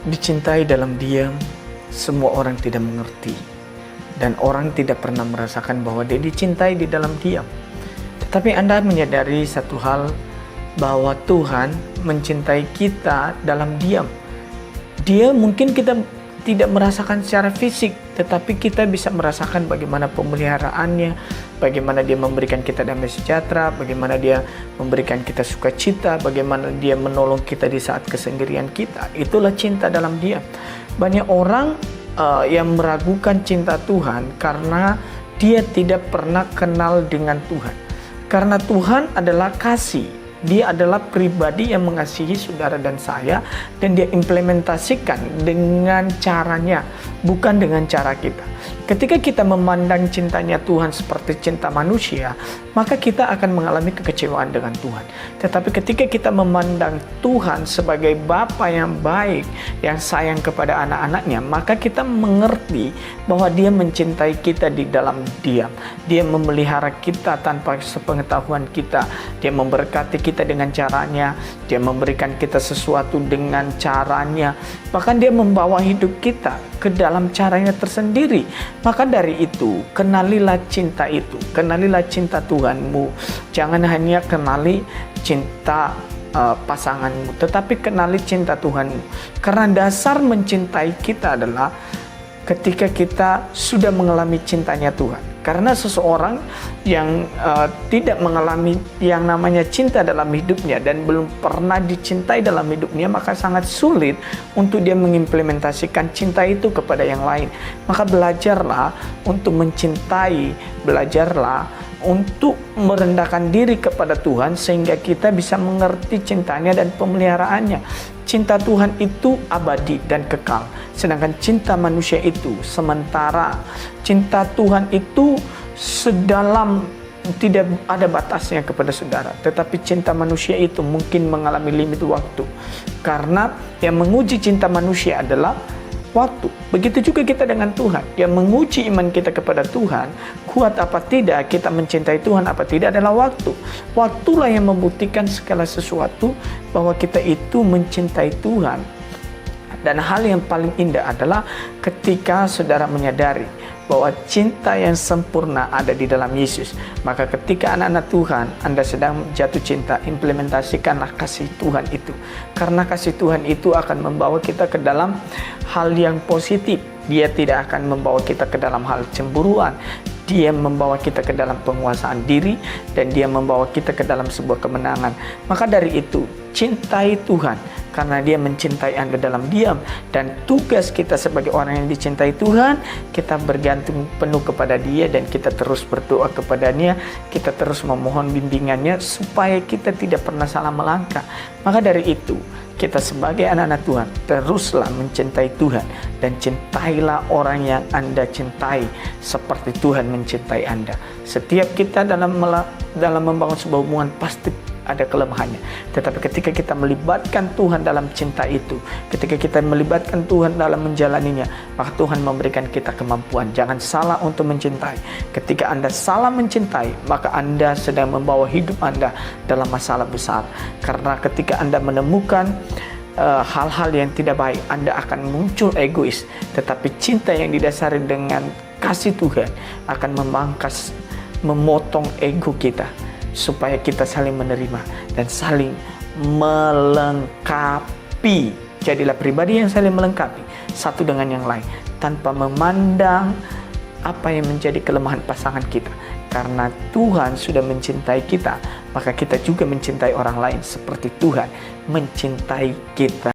Dicintai dalam diam, semua orang tidak mengerti. Dan orang tidak pernah merasakan bahwa dia dicintai di dalam diam. Tetapi Anda menyadari satu hal, bahwa Tuhan mencintai kita dalam diam. Dia mungkin kita tidak merasakan secara fisik, tetapi kita bisa merasakan bagaimana pemeliharaannya, bagaimana dia memberikan kita damai sejahtera, bagaimana dia memberikan kita sukacita, bagaimana dia menolong kita di saat kesendirian kita. Itulah cinta dalam diam. Banyak orang yang meragukan cinta Tuhan karena dia tidak pernah kenal dengan Tuhan. Karena Tuhan adalah kasih. Dia adalah pribadi yang mengasihi saudara dan saya, dan dia implementasikan dengan caranya, bukan dengan cara kita. Ketika kita memandang cintanya Tuhan seperti cinta manusia, maka kita akan mengalami kekecewaan dengan Tuhan. Tetapi ketika kita memandang Tuhan sebagai Bapa yang baik, yang sayang kepada anak-anaknya, maka kita mengerti bahwa Dia mencintai kita di dalam diam. Dia memelihara kita tanpa sepengetahuan kita. Dia memberkati kita dengan caranya. Dia memberikan kita sesuatu dengan caranya. Bahkan Dia membawa hidup kita ke dalam caranya tersendiri. Maka dari itu, kenalilah cinta itu. Kenalilah cinta Tuhanmu. Jangan hanya kenali cinta pasanganmu, tetapi kenali cinta Tuhanmu. Karena dasar mencintai kita adalah ketika kita sudah mengalami cintanya Tuhan. Karena seseorang yang tidak mengalami yang namanya cinta dalam hidupnya dan belum pernah dicintai dalam hidupnya, maka sangat sulit untuk dia mengimplementasikan cinta itu kepada yang lain. Maka belajarlah untuk mencintai, belajarlah untuk merendahkan diri kepada Tuhan sehingga kita bisa mengerti cintanya dan pemeliharaannya. Cinta Tuhan itu abadi dan kekal, sedangkan cinta manusia itu sementara. Cinta Tuhan itu sedalam, tidak ada batasnya kepada saudara, tetapi cinta manusia itu mungkin mengalami limit waktu, karena yang menguji cinta manusia adalah waktu. Begitu juga kita dengan Tuhan. Yang menguji iman kita kepada Tuhan, kuat apa tidak kita mencintai Tuhan apa tidak, adalah waktu. Waktulah yang membuktikan segala sesuatu bahwa kita itu mencintai Tuhan. Dan hal yang paling indah adalah ketika saudara menyadari bahwa cinta yang sempurna ada di dalam Yesus. Maka ketika anak-anak Tuhan, Anda sedang jatuh cinta, implementasikanlah kasih Tuhan itu. Karena kasih Tuhan itu akan membawa kita ke dalam hal yang positif. Dia tidak akan membawa kita ke dalam hal cemburuan. Dia membawa kita ke dalam penguasaan diri, dan dia membawa kita ke dalam sebuah kemenangan. Maka dari itu, cintai Tuhan karena Dia mencintai Anda dalam diam. Dan tugas kita sebagai orang yang dicintai Tuhan, kita bergantung penuh kepada Dia, dan kita terus berdoa kepadanya, kita terus memohon bimbingannya supaya kita tidak pernah salah melangkah. Maka dari itu, kita sebagai anak-anak Tuhan teruslah mencintai Tuhan, dan cintailah orang yang Anda cintai seperti Tuhan mencintai Anda. Setiap kita dalam membangun sebuah hubungan pasti ada kelemahannya, tetapi ketika kita melibatkan Tuhan dalam cinta itu, ketika kita melibatkan Tuhan dalam menjalaninya, maka Tuhan memberikan kita kemampuan. Jangan salah untuk mencintai. Ketika Anda salah mencintai, maka Anda sedang membawa hidup Anda dalam masalah besar. Karena ketika Anda menemukan hal-hal yang tidak baik, Anda akan muncul egois. Tetapi cinta yang didasari dengan kasih Tuhan akan memangkas, memotong ego kita, supaya kita saling menerima dan saling melengkapi. Jadilah pribadi yang saling melengkapi satu dengan yang lain, tanpa memandang apa yang menjadi kelemahan pasangan kita. Karena Tuhan sudah mencintai kita, maka kita juga mencintai orang lain seperti Tuhan mencintai kita.